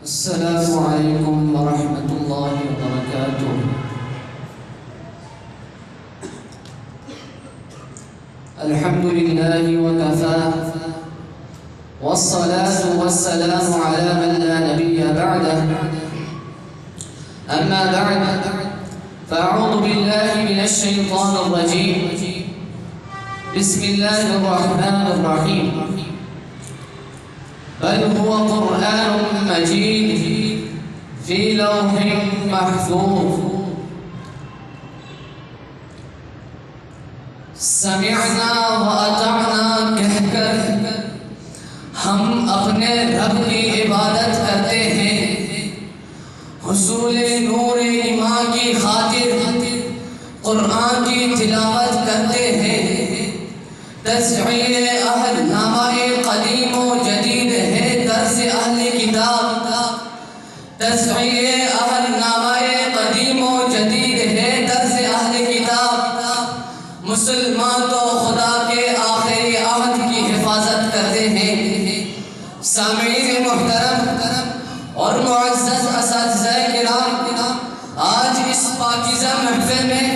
السلام عليكم ورحمة الله وبركاته. الحمد لله وكفى والصلاة والسلام على من لا نبي بعده. أما بعد فأعوذ بالله من الشيطان الرجيم. بسم الله الرحمن الرحيم. بل هو قرآن مجيد في لوح محفوظ. سمعنا وأطعنا کہہ کر ہم اپنے رب کی عبادت کرتے ہیں، حصول نور ایمان کی خاطر قرآن کی تلاوت کرتے ہیں. تسعیر اہل نامہ قدیم و جدید ہے درس اہل کتاب. تسعیر اہل نامہ قدیم و جدید ہے درس اہل کتاب. مسلمان تو خدا کے آخری عہد کی حفاظت کرتے ہیں. سامعین محترم اور معزز اساتذہ کرام، آج اس پاکیزہ محفل میں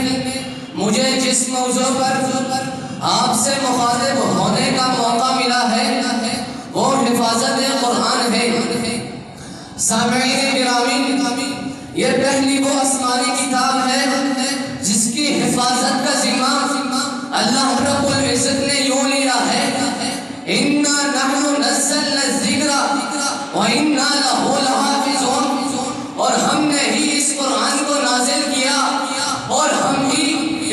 مجھے جس موضوع پر آپ سے مخاطب ہونے کا موقع ملا ہے وہ حفاظت قرآن ہے. سامعین گرامی، یہ پہلی وہ آسمانی کتاب ہے جس کی حفاظت کا ذمہ اللہ رب العزت نے یوں لیا ہے، اِنَّا نَحْنُ نَزَّلْنَا الذِّكْرَ وَإِنَّا لَهُ لَحَافِظُونَ. اور ہم نے ہی اس قرآن کو نازل کیا اور ہم ہی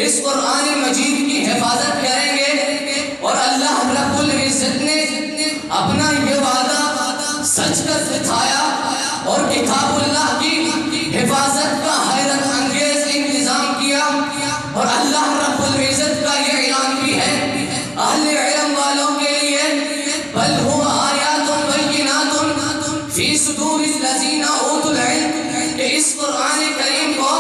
اس قرآن مجید کی حفاظت کریں گے. اور اللہ رب العزت نے اپنا یہ وعدہ سچ کر دکھایا اور کتاب اللہ کی حفاظت کا حیرت انگیز انتظام کیا. اور اللہ رب العزت کا یہ اعلان بھی ہے اہل علم والوں کے لیے، بل هو آیات بینات فی صدور الذین اوتوا العلم، کہ اس قرآن کریم کو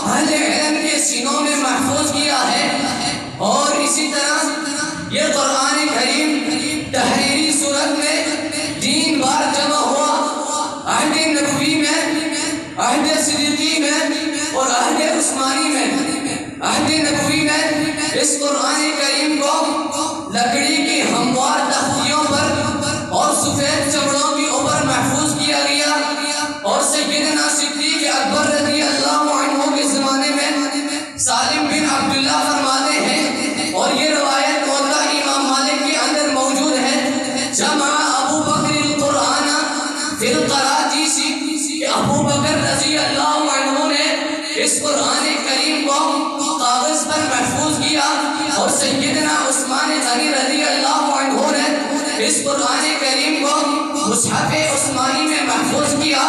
اہل علم کے سینوں میں محفوظ کیا ہے. اور اسی طرح یہ قرآن کریم تحریری صورت میں 3 بار جمع ہوا، عہد نبوی میں، عہد صدیقی میں اور عہد عثمانی میں. عہد نبوی میں اس قرآن کریم کو لکڑی کی ہموار تختیوں پر اور سفید چمڑوں کے اوپر محفوظ کیا گیا. اور سیدنا صدیق اکبر رضی اللہ عنہ کے زمانے میں سالم بن عبداللہ فرماتے ہیں، اور یہ روایت موطا امام مالک کے اندر موجود ہے، جمع ابو بکر القرآن فی القراطیس، کہ ابو بکر رضی اللہ عنہ نے اس قرآن کریم کو کاغذ پر محفوظ کیا. اور سیدنا عثمان غنی رضی اللہ عنہ نے اس قرآن کریم کو مصحف عثمانی میں محفوظ کیا.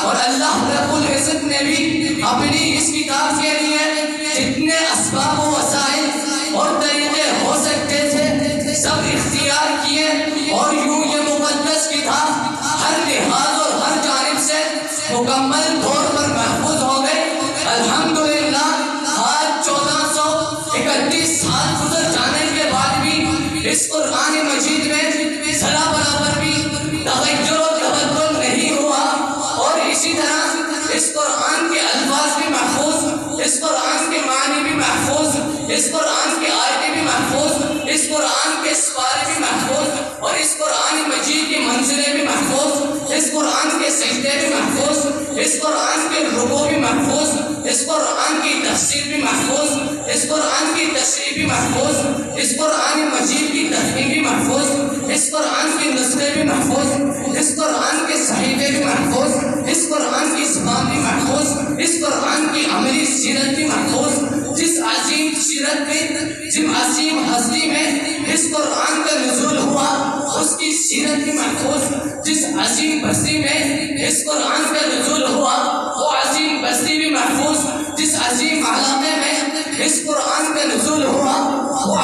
اور اللہ رب العزت نے بھی اپنی اس کتاب کے لیے جتنے اسباب و وسائل اور طریقے ہو سکتے تھے سب اختیار کیے، اور یوں یہ مقدس کتاب ہر لحاظ اور ہر جانب سے مکمل طور پر محفوظ ہو گئی. الحمدللہ آج 1431 سال گزر جانے کے بعد بھی اس قرآن مجید میں ذرا برابر بھی تغیر و تبدل نہیں ہوا. اور اسی طرح اس قرآن کے الفاظ بھی محفوظ، اس قرآن کے معنی بھی محفوظ، اس قرآن کے آیتیں بھی محفوظ، اس قرآن کے سپارے بھی محفوظ، اور اس قرآن مجید کی منزلیں بھی محفوظ، اس قرآن کے سجدے بھی محفوظ، اس قرآن کے رکوع بھی محفوظ، اس قرآن کی تفسیر بھی محفوظ، اس قرآن کی تشریح بھی محفوظ، اس قرآن مجید کی تحقیق بھی محفوظ، اس قرآن کے نسخے بھی محفوظ، اس قرآن کے صحیفے بھی محفوظ، اس قرآن کی زبان بھی محفوظ، اس قرآن کی عملی سیرت بھی محفوظ. جس عظیم سیرت میں، جن عظیم ہستی میں اس قرآن کا نزول ہوا اس کی سیرت بھی محفوظ. جس عظیم بستی میں اس قرآن کا نزول ہوا وہ عظیم بستی بھی محفوظ. جس عظیم علاقے میں اس قرآن کا نزول ہوا وہ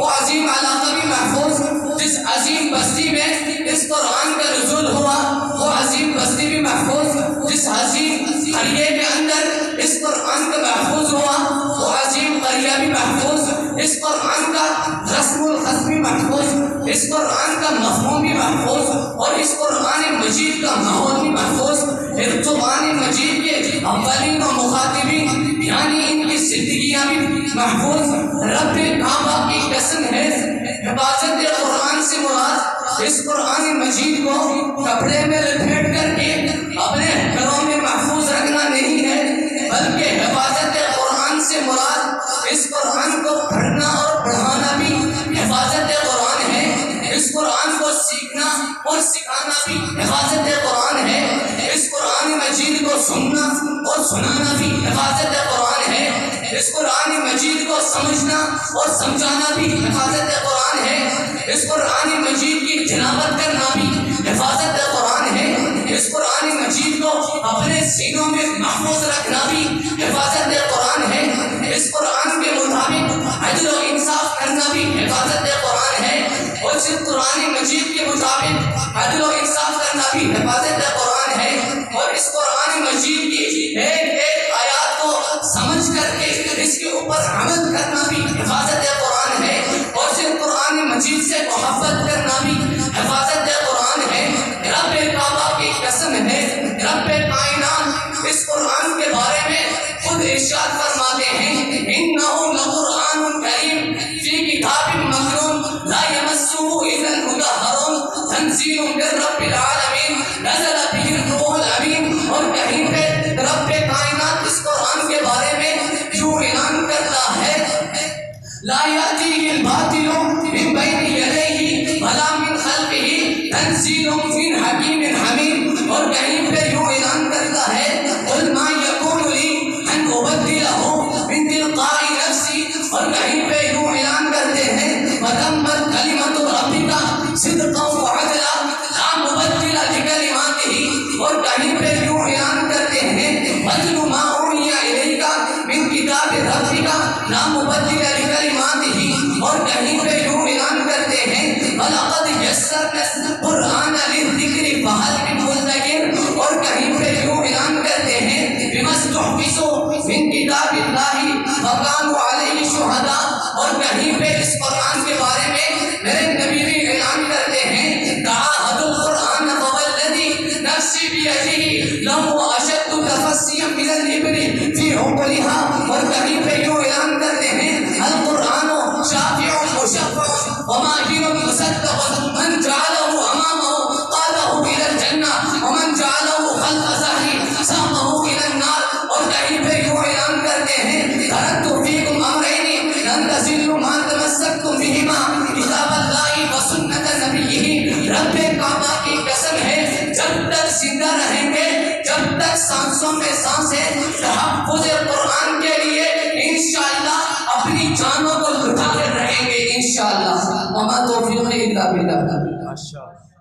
عظیم علاقہ بھی محفوظ. جس عظیم بستی میں اس قرآن کا نزول ہوا وہ عظیم بستی بھی محفوظ. جس عظیم قریے کے اندر اس قرآن کا محفوظ ہوا وہ عظیم قریہ بھی محفوظ. اس قرآن کا رسم الخط بھی محفوظ، اس قرآن کا مفہوم بھی محفوظ، اور اس قرآن مجید کا ماحول بھی محفوظ رب کعبہ کی قسم ہے حفاظت قرآن سے مراد اس قرآن مجید کو کپڑے میں لپیٹ کر کے اپنے گھروں میں محفوظ رکھنا نہیں ہے، بلکہ حفاظت قرآن سے مراد اس قرآن کو پڑھنا اور پڑھانا بھی حفاظت قرآن ہے، اس قرآن کو سیکھنا اور سکھانا بھی حفاظت قرآن ہے، اس قرآن مجید کو سننا اور سنانا بھی حفاظت قرآن ہے، اس قرآن مجید کو سمجھنا اور سمجھانا بھی حفاظت قرآن ہے، اس قرآن مجید کی تلاوت کرنا بھی حفاظت قرآن ہے، اس قرآن مجید کو اپنے سینوں میں محفوظ رکھنا بھی حفاظت قرآن ہے، اس قرآن کے مطابق عدل و انصاف کرنا بھی حفاظت قرآن ہے، اور اس قرآن مجید کے مطابق عدل و انصاف کرنا بھی حفاظت قرآن ہے، اور اس قرآن مجید کی ایک ایک آیات کو سمجھ کر کے اس کے اوپر عمل کرنا بھی حفاظت قرآن ہے، اور اس قرآن مجید سے محبت کرنا بھی حفاظت قرآن ہے۔ رب کعبہ کی قسم ہے، رب کائنات اس قرآن کے بارے میں خود ارشاد فرماتے ہیں انہ لقرآن کریم فی کتاب مکنون لا یمسہ الا المطہرون تنزیل من رب العالمین نزل بہ الروح الامین، اور کہیں پہ رب کائنات اس قرآن کے بارے میں یوں اعلان کرتا ہے لا یأتیہ الباطل من بین یدیہ ولا من خلفہ تنزیل من حکیم حمید، اور کہیں پہ یوں اعلان کرتا ہے قل ما یکون لی ان ابدلہ من تلقاء نفسی، اور کہیں پہ یوں اعلان کرتے ہیں وتمت کلمۃ ربک صدقا وعدلا لا مبدل لکلماتہ، اور کہیں پہ یوں اعلان کرتے ہیں واتل ما اوحی الیک من کتاب ربک لا مبدل لکلماتہ، اور کہیں پہ یوں اعلان کرتے ہیں وَلَقَدْ يَسَّرْنَا الْقُرْآنَ لِلذِّكْرِ فَهَلْ مِن مُدَّكِرٍ، اور کہیں پہ یوں اعلان کرتے ہیں بِمَا اسْتُحْفِظُوا مِن كِتَابِ اللَّهِ وَكَانُوا عَلَيْهِ شُهَدَاءَ، اور کہیں پہ اس قرآن کے بارے میں میرے نبی بھی اعلان کرتے ہیں تَعَاهَدُوا الْقُرْآنَ فَوَالَّذِي نَفْسِي بِيَدِهِ لَهُ أَشَدُّ تَفَصِّيًا مِنَ الْإِبْلِ فِي عُقْلِهَا، اور کہیں پہ یوں اعلان کرتے ہیں القرآن شافع مشفع وماهر مصدق من جعله امامه قاده الى الجنہ ومن جعله خلف ظهره ساقه الى النار، اور کہیں پہ یوں اعلان کرتے ہیں ترکت فیکم امرین لن تضلوا ما تمسکتم بهما کتاب اللہ وسنت نبیہ۔ رب کعبہ کی قسم ہے جب تک زندہ رہیں گے، جب تک سانسوں میں سانسیں تحفظ قرآن کے لیے انشاءاللہ اپنی جانوں کو لٹا کر رہیں گے انشاءاللہ۔ وما توفیق الا باللہ۔